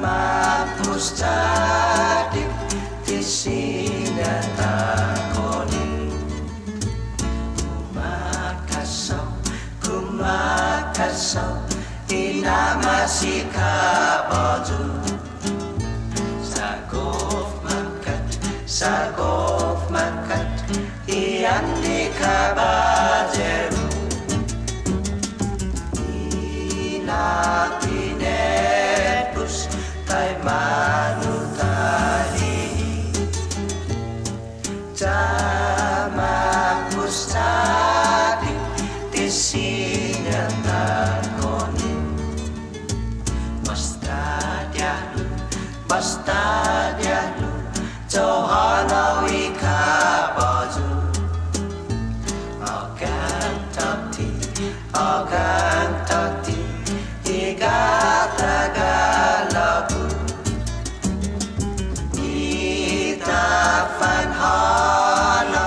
Mampus jadi di sini takoni kumakasau ina masih kabaju sagof makat ian di kabajeru ina pinepus tai manutani mampus jadi di sini takoni basta diahlu Johana wika baju Ogang tati Igata galaku Ita fanhala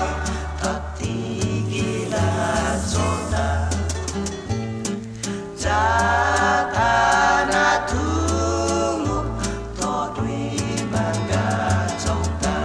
Tati gila zona Jatana tungu Todwi mangga jota